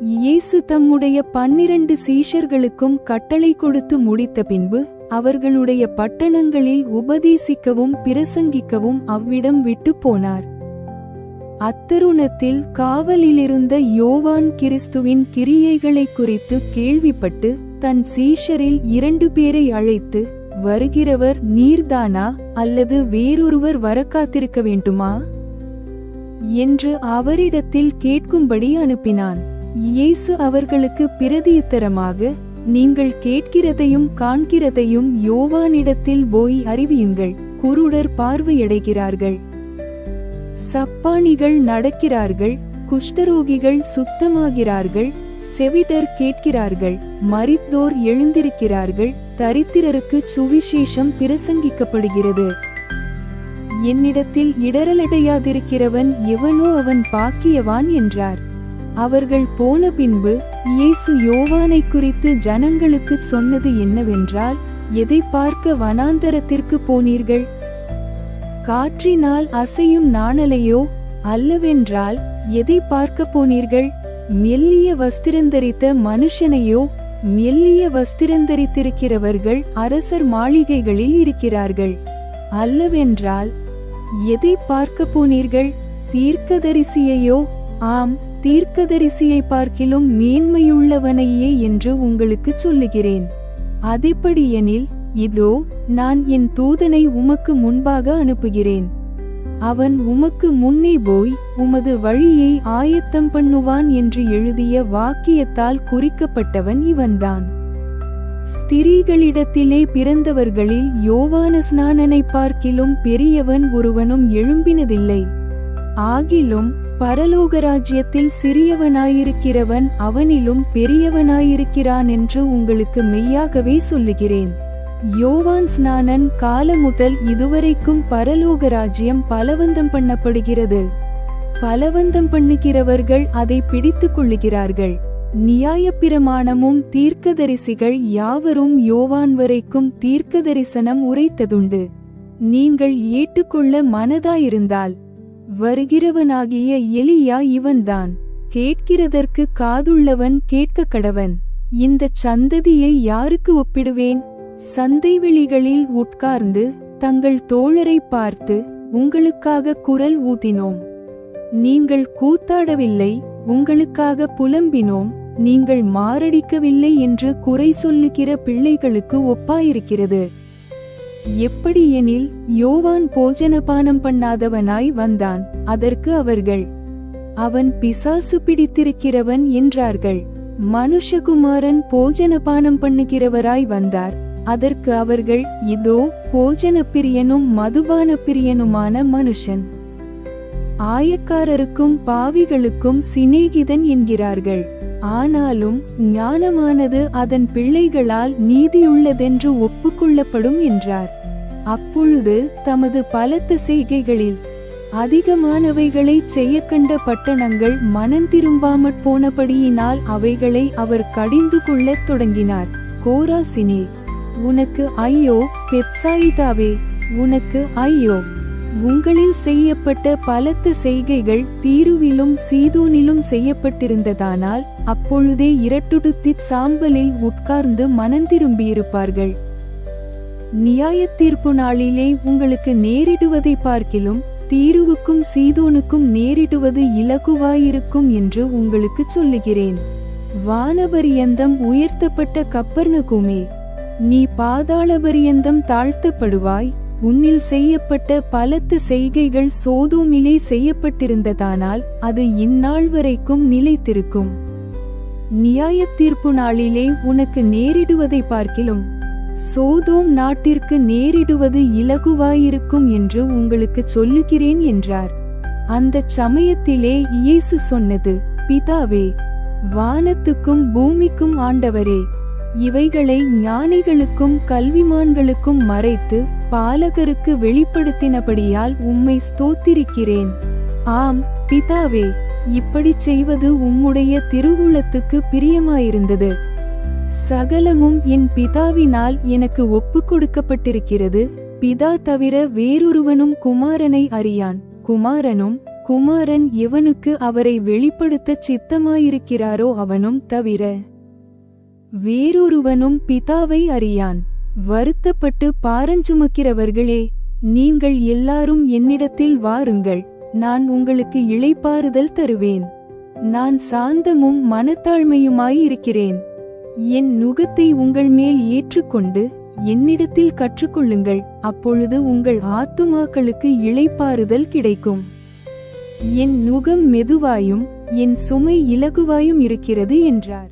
இயேசு தம்முடைய 12 சீஷர்களுக்கும் கட்டளை கொடுத்து முடித்த பின்பு அவர்களுடைய பட்டணங்களில் உபதேசிக்கவும் பிரசங்கிக்கவும் அவ்விடம் விட்டு போனார். அத்தருணத்தில் காவலிலிருந்த யோவான் கிறிஸ்துவின் கிரியைகளை குறித்து கேள்விப்பட்டு தன் சீஷரில் 2 பேரை அழைத்து, வருகிறவர் நீர்தானா அல்லது வேறொருவர் வரக்காத்திருக்க வேண்டுமா என்று அவரிடத்தில் கேட்கும்படி அனுப்பினான். இயேசு அவர்களுக்கு பிரதியுத்தரமாக, நீங்கள் கேட்கிறதையும் காண்கிறதையும் யோவானிடத்தில் போய் அறிவியுங்கள். குருடர் பார்வையடைகிறார்கள், சப்பாணிகள் நடக்கிறார்கள், குஷ்டரோகிகள் சுத்தமாகிறார்கள், செவிடர் கேட்கிறார்கள், மரித்தோர் எழுந்திருக்கிறார்கள், தரித்திரருக்கு சுவிசேஷம் பிரசங்கிக்கப்படுகிறது. என்னிடத்தில் இடரலடையாதிருக்கிறவன் எவனோ அவன் பாக்கியவான் என்றார். அவர்கள் போன பின்பு இயேசு யோவானை குறித்து ஜனங்களுக்கு சொன்னது என்னவென்றால், எதை பார்க்க வனாந்தரத்திற்கு போனீர்கள்? காற்றினால் அசையும் நாணலையோ? அல்லவென்றால் எதை பார்க்க போனீர்கள்? மெல்லிய வஸ்திரந்தரித்த மனுஷனையோ? மெல்லிய வஸ்திரந்தரித்திருக்கிறவர்கள் அரசர் மாளிகைகளில் இருக்கிறார்கள். அல்லவென்றால் எதை பார்க்க போனீர்கள்? தீர்க்கதரிசியையோ? ஆம், தீர்க்கதரிசியை பார்க்கிலும் மேன்மையுள்ளவனையே என்று உங்களுக்கு சொல்லுகிறேன். அதெப்படியெனில், இதோ நான் என் தூதனை உமக்கு முன்பாக அனுப்புகிறேன். அவன் உமக்கு முன்னே போய் உமது வழியை ஆயத்தம் பண்ணுவான் என்று எழுதிய வாக்கியத்தால் குறிக்கப்பட்டவன் இவன்தான். ஸ்திரீகளிடத்திலே பிறந்தவர்களில் யோவானஸ்நானனை பார்க்கிலும் பெரியவன் ஒருவனும் எழும்பினதில்லை. ஆகிலும் பரலோகராஜ்யத்தில் சிறியவனாயிருக்கிறவன் அவனிலும் பெரியவனாயிருக்கிறான் என்று உங்களுக்கு மெய்யாகவே சொல்லுகிறேன். யோவான் ஸ்நானன் காலம் முதல் இதுவரைக்கும் பரலோகராஜ்யம் பலவந்தம் பண்ணப்படுகிறது. பலவந்தம் பண்ணுகிறவர்கள் அதை பிடித்துக் கொள்ளுகிறார்கள். நியாயப்பிரமாணமும் தீர்க்கதரிசிகள் யாவரும் யோவான் வரைக்கும் தீர்க்கதரிசனம் உரைத்ததுண்டு. நீங்கள் ஏற்றுக்கொள்ள மனதாயிருந்தால், வருகிறவனாகிய எலியா இவன்தான். கேட்கிறதற்கு காதுள்ளவன் கேட்க கடவன். இந்த சந்ததியை யாருக்கு ஒப்பிடுவேன்? சந்தைவெளிகளில் உட்கார்ந்து தங்கள் தோழரை பார்த்து, உங்களுக்காக குரல் ஊதினோம், நீங்கள் கூத்தாடவில்லை, உங்களுக்காக புலம்பினோம், நீங்கள் மாரடிக்கவில்லை என்று குறை சொல்லுகிற பிள்ளைகளுக்கு ஒப்பாயிருக்கிறது. எப்படியெனில், யோவான் போஜனபானம் பண்ணாதவனாய் வந்தான். அதற்கு அவர்கள், அவன் பிசாசு பிடித்திருக்கிறவன் என்றார்கள். மனுஷகுமாரன் போஜனபானம் பண்ணுகிறவராய் வந்தார். அதற்கு அவர்கள், இதோ போஜனப்பிரியனும் மதுபானப்பிரியனுமான மனுஷன், ஆயக்காரருக்கும் பாவிகளுக்கும் சிநேகிதன் என்கிறார்கள். ஆனாலும் ஞானமானது அதன் பிள்ளைகளால் நீதியுள்ளதென்று ஒப்புக்கொள்ளப்படும் என்றார். அப்பொழுது தமது பலத்த செய்கைகளில் அதிகமானவைகளை செய்ய கண்ட பட்டணங்கள் மனந்திரும்பாமற் போனபடியினால் அவைகளை அவர் கடிந்து கொள்ளத் தொடங்கினார். கோராசினே, உனக்கு ஐயோ! பெத்சாயிதாவே, உனக்கு ஐயோ! உங்களில் செய்யப்பட்ட பலத்த செய்கைகள் தீருவிலும் சீதோனிலும் செய்யப்பட்டிருந்ததானால் அப்பொழுதே இரட்டுடுத்திச் சாம்பலில் உட்கார்ந்து மனந்திரும்பியிருப்பார்கள். நியாயத்தீர்ப்பு நாளிலே உங்களுக்கு நேரிடுவதை பார்க்கிலும் தீருவுக்கும் சீதோனுக்கும் நேரிடுவது இலகுவாயிருக்கும் என்று உங்களுக்கு சொல்லுகிறேன். வானபரியந்தம் உயர்த்தப்பட்ட கப்பர்நகூமே, நீ பாதாளபரியந்தம் தாழ்த்தப்படுவாய். உன்னில் செய்யப்பட்ட பலத்த செய்கைகள் சோதோமிலே செய்யப்பட்டிருந்ததானால் அது இந்நாள் வரைக்கும் நிலைத்திருக்கும். நியாயத்தீர்ப்பு நாளிலே உனக்கு நேரிடுவதை பார்க்கிலும் சோதோம் நாட்டிற்கு நேரிடுவது இலகுவாயிருக்கும் என்று உங்களுக்கு சொல்லுகிறேன் என்றார். அந்த சமயத்திலே இயேசு சொன்னது, பிதாவே, வானத்துக்கும் பூமிக்கும் ஆண்டவரே, இவைகளை ஞானிகளுக்கும் கல்விமான்களுக்கும் மறைத்து பாலகருக்கு வெளிப்படுத்தினபடியால் உம்மை ஸ்தோத்திரிக்கிறேன். ஆம் பிதாவே, இப்படிச் செய்வது உம்முடைய திருவுளத்துக்கு பிரியமாயிருந்தது. சகலமும் என் பிதாவினால் எனக்கு ஒப்புக் கொடுக்கப்பட்டிருக்கிறது. பிதா தவிர வேறொருவனும் குமாரனை அறியான், குமாரனும் குமாரன் எவனுக்கு அவரை வெளிப்படுத்தச் சித்தமாயிருக்கிறாரோ அவனும் தவிர வேறொருவனும் பிதாவை அறியான். வருத்தப்பட்டு பாரஞ்சுமக்கிறவர்களே, நீங்கள் எல்லாரும் என்னிடத்தில் வாருங்கள், நான் உங்களுக்கு இளைப்பாறுதல் தருவேன். நான் சாந்தமும் மனத்தாழ்மையுமாயிருக்கிறேன். என் நுகத்தை உங்கள் மேல் ஏற்றுக்கொண்டு என்னிடத்தில் கற்றுக்கொள்ளுங்கள், அப்பொழுது உங்கள் ஆத்துமாக்களுக்கு இளைப்பாறுதல் கிடைக்கும். என் நுகம் மெதுவாயும் என் சுமை இலகுவாயும் இருக்கிறது என்றார்.